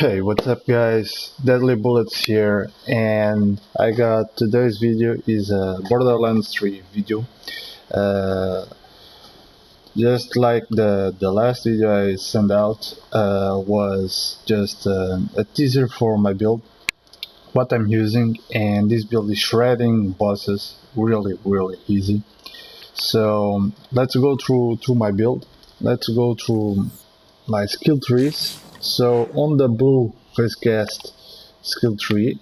Hey, what's up guys? Deadly Bullets here, and I got today's video is a Borderlands 3 video. Just like the last video I sent out was just a teaser for my build, what I'm using, and this build is shredding bosses really easy. So let's go through my build. Let's go through my skill trees. So on the blue face cast skill tree,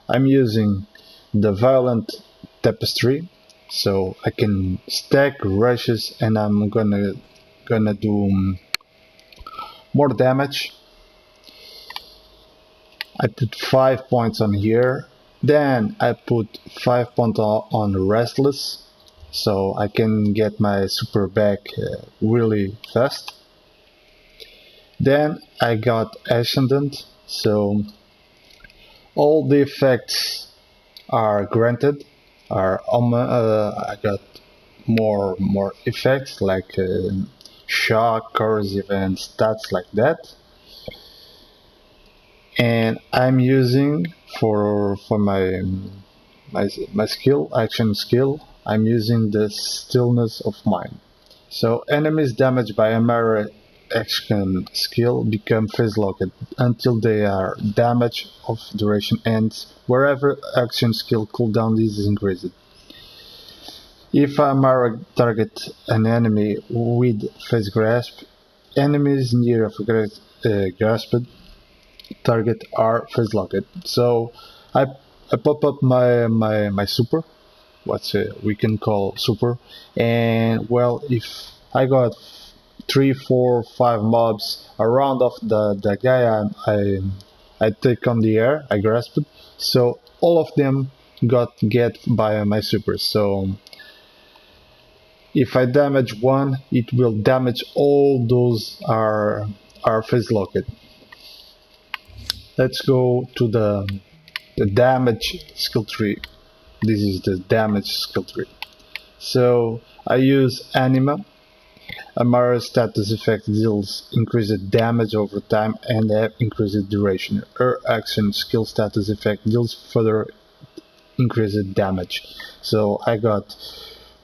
I'm using the violent tapestry, so I can stack rushes, and I'm gonna do more damage. I put 5 points on here, then I put 5 points on restless, so I can get my super back really fast. Then I got Ascendant, so all the effects are granted. I got more effects like shock, corrosive, and stats like that. And I'm using for my skill, action skill, I'm using the Stillness of Mind. So enemies damaged by Amara action skill become phase locked until their damage of duration ends wherever action skill cooldown is increased. If Amara target an enemy with phase grasp, enemies near a grasped target are phase locked. So I pop up my super, what we can call super, and well, if I got 3, 4, 5 mobs around of the guy I take on the air, I grasp it, so all of them get by my super. So if I damage one, it will damage all those are phase locked. Let's go to the damage skill tree. This is the damage skill tree. So I use Anima. Amara's status effect deals increased damage over time and have increased duration. Her action skill status effect deals further increased damage. So I got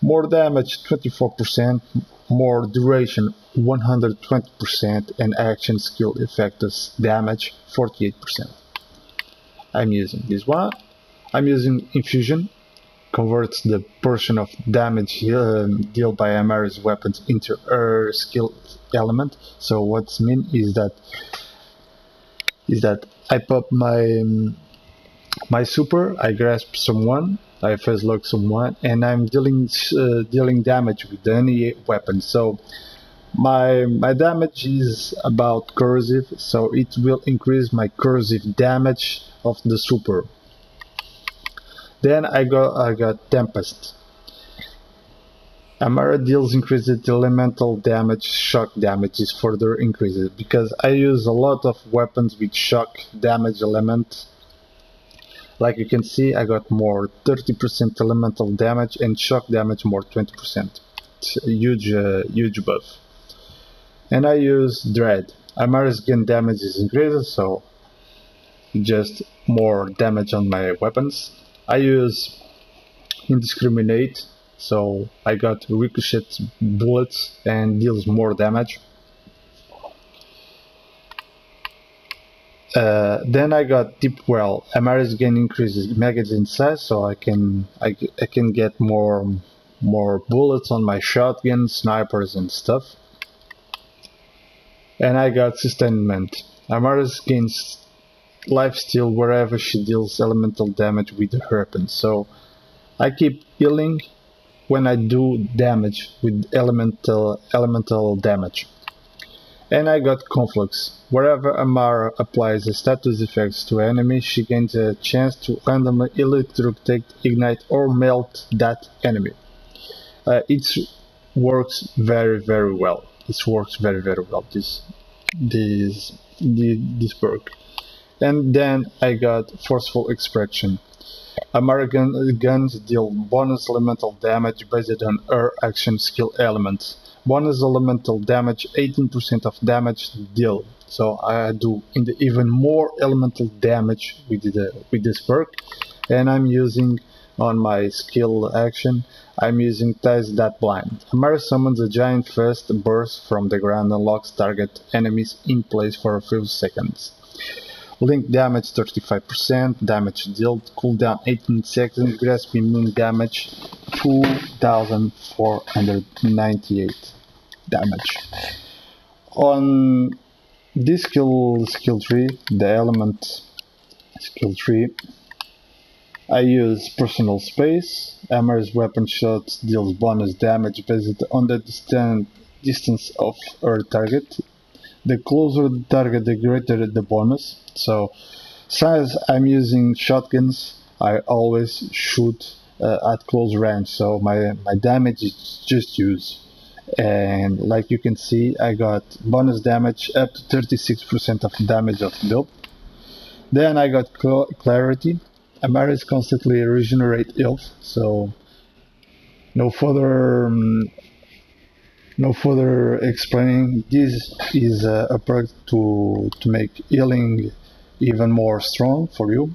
more damage 24%, more duration 120%, and action skill effects damage 48%. I'm using this one. I'm using Infusion. Converts the portion of damage dealt by Amara's weapons into her skill element. So what's mean is that I pop my super, I grasp someone, I phase lock someone, and I'm dealing damage with any weapon. So my damage is about corrosive, so it will increase my corrosive damage of the super. Then I got Tempest. Amara deals increased elemental damage, shock damage is further increased because I use a lot of weapons with shock damage element. Like you can see, I got more 30% elemental damage and shock damage more 20%. It's a huge buff. And I use Dread. Amara's gun damage is increased, so just more damage on my weapons. I use Indiscriminate, so I got ricochet bullets and deals more damage. Then I got Deep Well. Amara's gun increases magazine size, so I can get more bullets on my shotgun, snipers, and stuff. And I got Sustainment. Amara's gains lifesteal wherever she deals elemental damage with her weapon, so I keep healing when I do damage with elemental damage. And I got Conflux. Wherever Amara applies a status effects to enemy, she gains a chance to randomly electrocute, ignite, or melt that enemy. It works very well. It works very well. This perk. And then I got Forceful Extraction. American guns deal bonus elemental damage based on her action skill element. Bonus elemental damage 18% of damage deal. so I do even more elemental damage with this perk. And I'm using on my skill action, I'm using Ties That Blind. Amara summons a giant fast burst from the ground and locks target enemies in place for a few seconds. Link damage 35%, damage dealt, cooldown 18 seconds, grasp immune damage 2498 damage. On this skill tree, the element skill tree, I use personal space. Amara's weapon shot deals bonus damage based on the distance of her target. The closer the target, the greater the bonus. So, since I'm using shotguns, I always shoot at close range. So my damage is just use. And like you can see, I got bonus damage up to 36% of damage of build. Then I got clarity. Amara is constantly regenerate health. So no further explaining. This is a perk to make healing even more strong for you.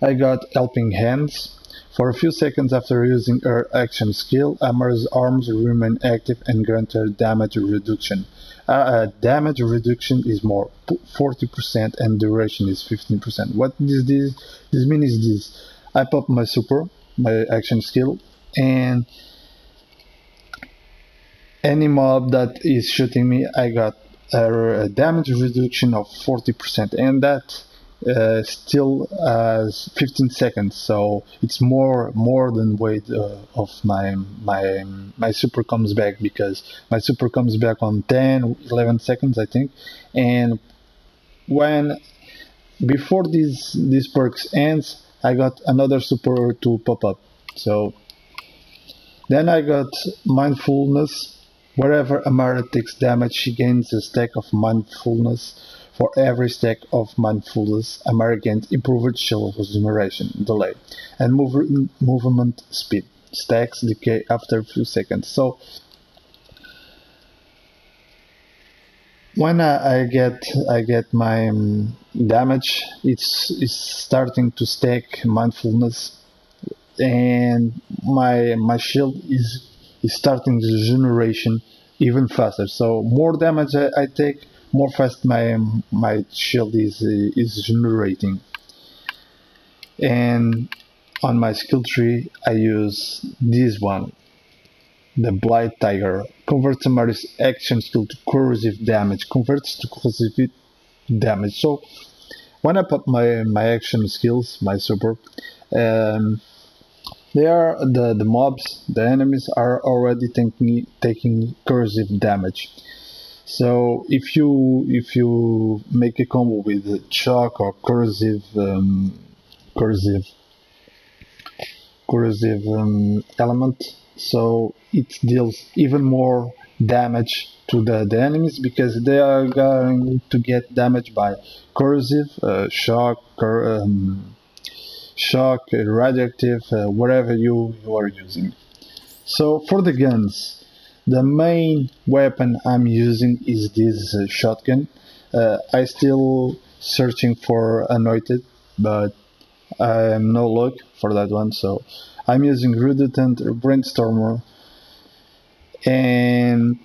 I got Helping Hands. For a few seconds after using her action skill, Amara's arms remain active and grant her damage reduction. Damage reduction is more 40% and duration is 15%. What this means is this. I pop my super, my action skill, and any mob that is shooting me, I got a damage reduction of 40%, and that still has 15 seconds, so it's more than weight of my super comes back, because my super comes back on 10-11 seconds, I think. And when before this perks ends, I got another super to pop up. So then I got Mindfulness. Wherever Amara takes damage, she gains a stack of Mindfulness. For every stack of Mindfulness, Amara gains improved shield regeneration, delay, and movement speed. Stacks decay after a few seconds. So when I get my damage, it's starting to stack Mindfulness, and my shield is starting the generation even faster. So more damage I take, more fast my shield is generating. And on my skill tree, I use this one, the Blight Tiger. Converts Amara's action skill to corrosive damage. Converts to corrosive damage. So when I put my action skills, my super, they are the mobs, the enemies are already taking corrosive damage. So if you make a combo with shock or corrosive element, so it deals even more damage to the enemies, because they are going to get damaged by corrosive, shock, radioactive, whatever you are using. So for the guns, the main weapon I'm using is this shotgun. I still searching for Anointed, but I am no luck for that one. So I'm using Redundant Brainstormer, and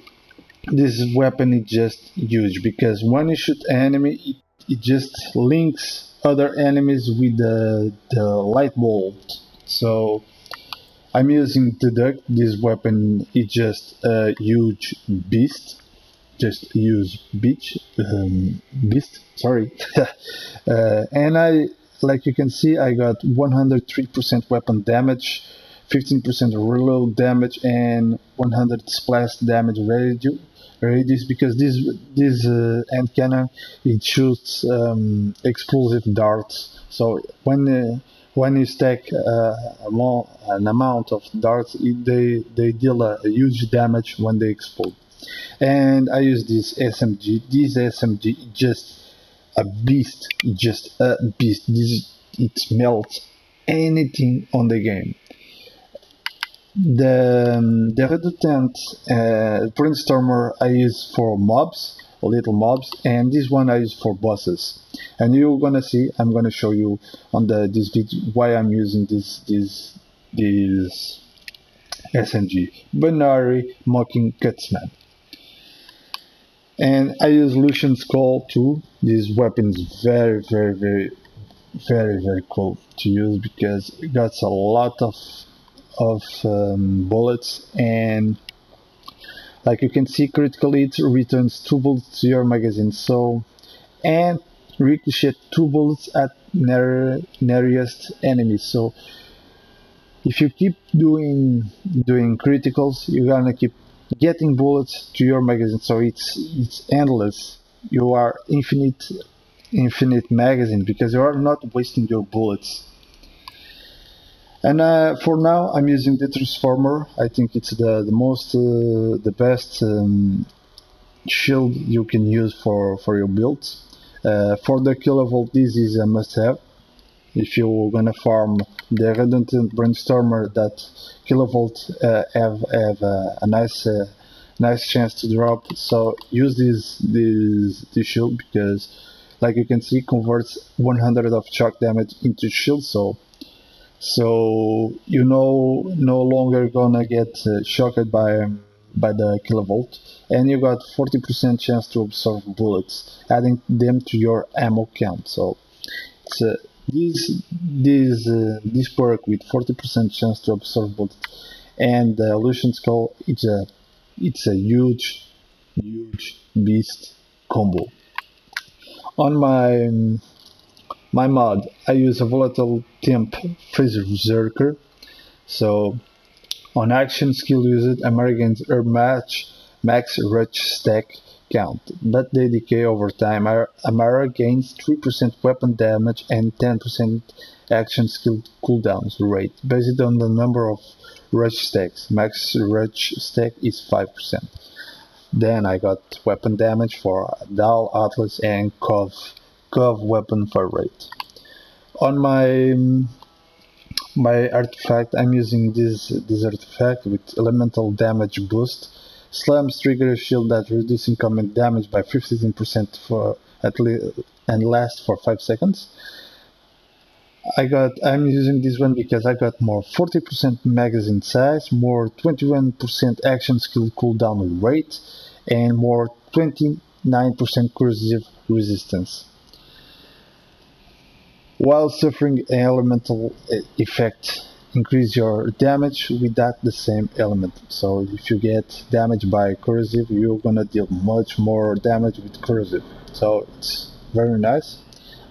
this weapon is just huge, because when you shoot an enemy, it just links other enemies with the light bolt. So I'm using Deduct. This weapon is just a huge beast. Just use beast. Sorry. And like you can see, I got 103% weapon damage, 15% reload damage, and 100 splash damage radius, because this hand cannon, it shoots explosive darts. So when you stack an amount of darts, they deal a huge damage when they explode. And I use this SMG. This SMG is just a beast, it melts anything on the game. The Redundant Brainstormer I use for mobs. little mobs, and this one I use for bosses. And you're gonna see, I'm gonna show you on this video why I'm using this SMG, Binary Mocking Cutsman. And I use Lucian's Call too. This weapon is very cool to use because it got a lot of bullets, and like you can see, critically it returns 2 bullets to your magazine, so and ricochet 2 bullets at nearest enemies. So if you keep doing criticals, you're gonna keep getting bullets to your magazine, so it's endless. You are infinite magazine because you are not wasting your bullets. And for now I'm using the transformer. I think it's the best shield you can use for your builds. For the kilovolt, this is a must-have. If you're gonna farm the redundant brainstormer, that kilovolt have a nice chance to drop. So use this shield because, like you can see, converts 100 of shock damage into shield. So you no longer gonna get shocked by the kilovolt, and you got 40% chance to absorb bullets, adding them to your ammo count. So it's this perk with 40% chance to absorb bullets and the Lucian's Call, it's a huge beast combo. On my mod, I use a volatile temp freeze berserker. So on action skill used, Amara gains her max rush stack count, but they decay over time. Amara gains 3% weapon damage and 10% action skill cooldowns rate based on the number of rush stacks. Max rush stack is 5%. Then I got weapon damage for Dal, Atlas, and Cov weapon fire rate. On my artifact, I'm using this artifact with elemental damage boost. Slams trigger a shield that reduces incoming damage by 15% for at least and lasts for 5 seconds. I'm using this one because I got more 40% magazine size, more 21% action skill cooldown rate, and more 29% corrosive resistance, while suffering an elemental effect. Increase your damage without the same element. So if you get damaged by corrosive, you're gonna deal much more damage with corrosive. So it's very nice.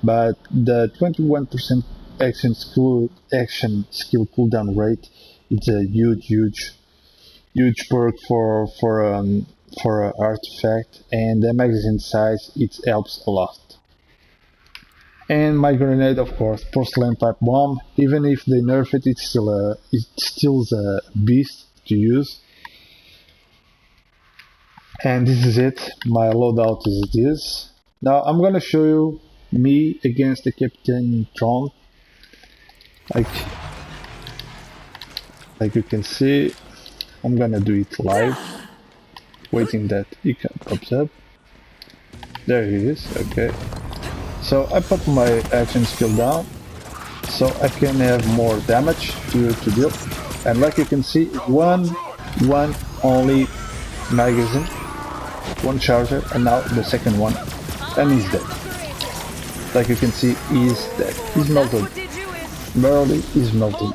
But the 21% action skill cooldown rate, it's a huge perk for an artifact, and the magazine size, it helps a lot. And my grenade, of course, porcelain pipe bomb. Even if they nerf it, it's still a beast to use. And this is it. My loadout is this. Now I'm gonna show you me against the Captain Tron. Like you can see, I'm gonna do it live, waiting that he pops up. There he is. Okay. So I put my action skill down so I can have more damage to deal. And like you can see, one only magazine, one charger, and now the second one, and he's dead. Like you can see, he's dead. He's melted. Barely is melted.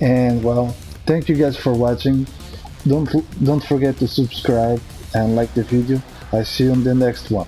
And well, thank you guys for watching. Don't forget to subscribe and like the video. I see you on the next one.